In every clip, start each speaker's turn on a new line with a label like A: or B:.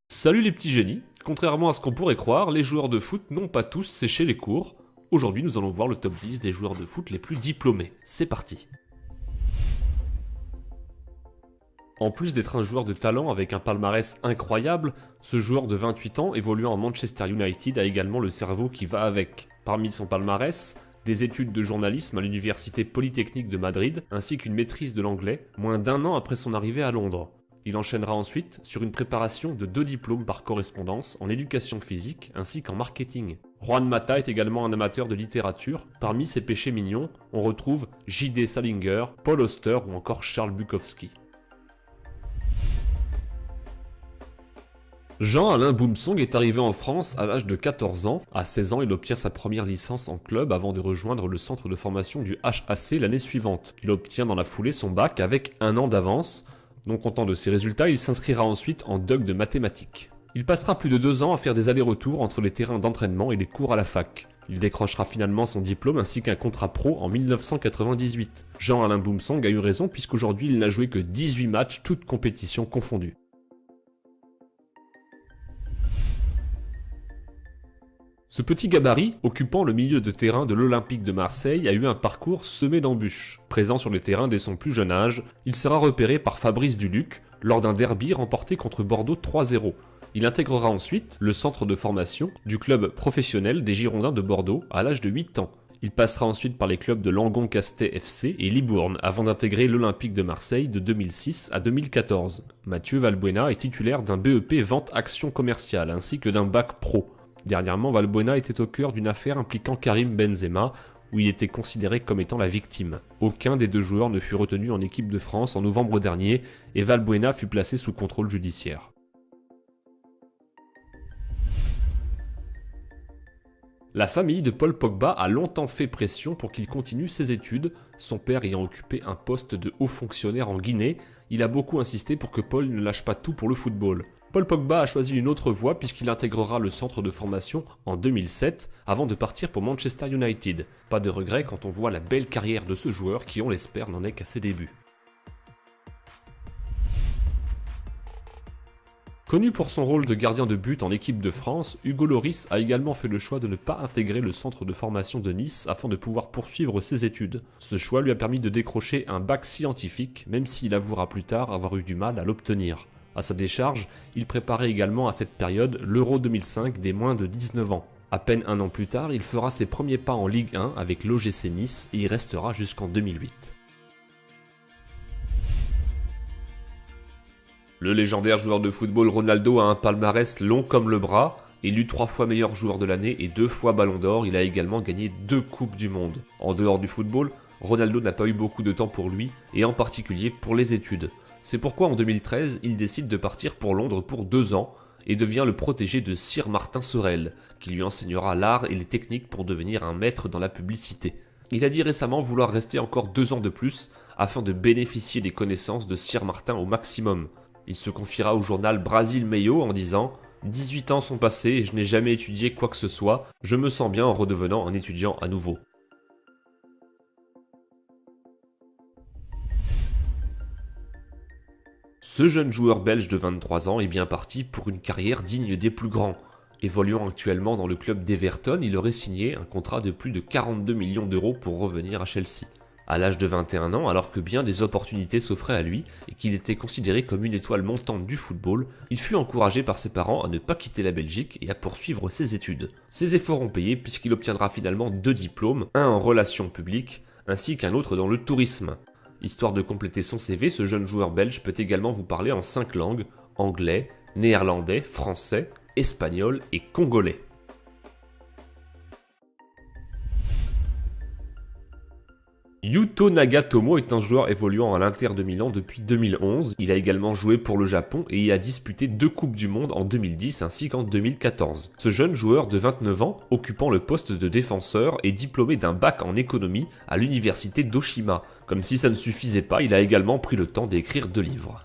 A: Salut les petits génies. Contrairement à ce qu'on pourrait croire, les joueurs de foot n'ont pas tous séché les cours. Aujourd'hui, nous allons voir le top 10 des joueurs de foot les plus diplômés. C'est parti. En plus d'être un joueur de talent avec un palmarès incroyable, ce joueur de 28 ans évoluant en Manchester United a également le cerveau qui va avec. Parmi son palmarès, des études de journalisme à l'Université Polytechnique de Madrid, ainsi qu'une maîtrise de l'anglais, moins d'un an après son arrivée à Londres. Il enchaînera ensuite sur une préparation de 2 diplômes par correspondance en éducation physique ainsi qu'en marketing. Juan Mata est également un amateur de littérature. Parmi ses péchés mignons, on retrouve J.D. Salinger, Paul Auster ou encore Charles Bukowski. Jean-Alain Boumsong est arrivé en France à l'âge de 14 ans. À 16 ans, il obtient sa première licence en club avant de rejoindre le centre de formation du HAC l'année suivante. Il obtient dans la foulée son bac avec un an d'avance. Non content de ses résultats, il s'inscrira ensuite en doc de mathématiques. Il passera plus de 2 ans à faire des allers-retours entre les terrains d'entraînement et les cours à la fac. Il décrochera finalement son diplôme ainsi qu'un contrat pro en 1998. Jean-Alain Boumsong a eu raison puisqu'aujourd'hui il n'a joué que 18 matchs, toutes compétitions confondues. Ce petit gabarit, occupant le milieu de terrain de l'Olympique de Marseille, a eu un parcours semé d'embûches. Présent sur les terrains dès son plus jeune âge, il sera repéré par Fabrice Duluc lors d'un derby remporté contre Bordeaux 3-0. Il intégrera ensuite le centre de formation du club professionnel des Girondins de Bordeaux à l'âge de 8 ans. Il passera ensuite par les clubs de Langon-Castet FC et Libourne avant d'intégrer l'Olympique de Marseille de 2006 à 2014. Mathieu Valbuena est titulaire d'un BEP Vente Action Commerciale ainsi que d'un bac pro. Dernièrement, Valbuena était au cœur d'une affaire impliquant Karim Benzema, où il était considéré comme étant la victime. Aucun des deux joueurs ne fut retenu en équipe de France en novembre dernier, et Valbuena fut placé sous contrôle judiciaire. La famille de Paul Pogba a longtemps fait pression pour qu'il continue ses études, son père ayant occupé un poste de haut fonctionnaire en Guinée. Il a beaucoup insisté pour que Paul ne lâche pas tout pour le football. Paul Pogba a choisi une autre voie puisqu'il intégrera le centre de formation en 2007 avant de partir pour Manchester United. Pas de regret quand on voit la belle carrière de ce joueur qui, on l'espère, n'en est qu'à ses débuts. Connu pour son rôle de gardien de but en équipe de France, Hugo Lloris a également fait le choix de ne pas intégrer le centre de formation de Nice afin de pouvoir poursuivre ses études. Ce choix lui a permis de décrocher un bac scientifique, même s'il avouera plus tard avoir eu du mal à l'obtenir. À sa décharge, il préparait également à cette période l'Euro 2005 des moins de 19 ans. À peine un an plus tard, il fera ses premiers pas en Ligue 1 avec l'OGC Nice et y restera jusqu'en 2008. Le légendaire joueur de football Ronaldo a un palmarès long comme le bras. Élu 3 fois meilleur joueur de l'année et 2 fois Ballon d'Or, il a également gagné 2 Coupes du Monde. En dehors du football, Ronaldo n'a pas eu beaucoup de temps pour lui, et en particulier pour les études. C'est pourquoi en 2013, il décide de partir pour Londres pour 2 ans et devient le protégé de Sir Martin Sorel, qui lui enseignera l'art et les techniques pour devenir un maître dans la publicité. Il a dit récemment vouloir rester encore 2 ans de plus afin de bénéficier des connaissances de Sir Martin au maximum. Il se confiera au journal Brasil Meio en disant « 18 ans sont passés et je n'ai jamais étudié quoi que ce soit, je me sens bien en redevenant un étudiant à nouveau. » Ce jeune joueur belge de 23 ans est bien parti pour une carrière digne des plus grands. Évoluant actuellement dans le club d'Everton, il aurait signé un contrat de plus de 42 millions d'euros pour revenir à Chelsea. À l'âge de 21 ans, alors que bien des opportunités s'offraient à lui et qu'il était considéré comme une étoile montante du football, il fut encouragé par ses parents à ne pas quitter la Belgique et à poursuivre ses études. Ses efforts ont payé puisqu'il obtiendra finalement 2 diplômes, un en relations publiques ainsi qu'un autre dans le tourisme. Histoire de compléter son CV, ce jeune joueur belge peut également vous parler en 5 langues, anglais, néerlandais, français, espagnol et congolais. Yuto Nagatomo est un joueur évoluant à l'Inter de Milan depuis 2011. Il a également joué pour le Japon et y a disputé 2 Coupes du Monde en 2010 ainsi qu'en 2014. Ce jeune joueur de 29 ans, occupant le poste de défenseur, est diplômé d'un bac en économie à l'université d'Oshima. Comme si ça ne suffisait pas, il a également pris le temps d'écrire 2 livres.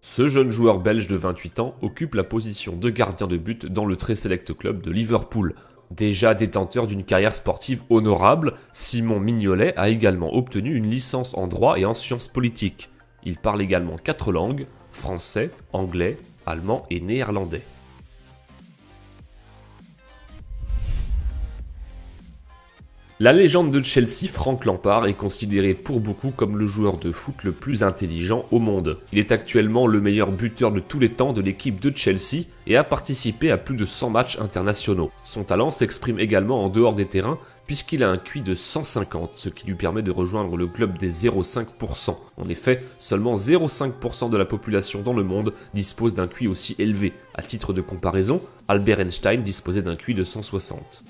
A: Ce jeune joueur belge de 28 ans occupe la position de gardien de but dans le très select club de Liverpool. Déjà détenteur d'une carrière sportive honorable, Simon Mignolet a également obtenu une licence en droit et en sciences politiques. Il parle également 4 langues, français, anglais, allemand et néerlandais. La légende de Chelsea, Frank Lampard, est considéré pour beaucoup comme le joueur de foot le plus intelligent au monde. Il est actuellement le meilleur buteur de tous les temps de l'équipe de Chelsea et a participé à plus de 100 matchs internationaux. Son talent s'exprime également en dehors des terrains puisqu'il a un QI de 150, ce qui lui permet de rejoindre le club des 0,5%. En effet, seulement 0,5% de la population dans le monde dispose d'un QI aussi élevé. À titre de comparaison, Albert Einstein disposait d'un QI de 160.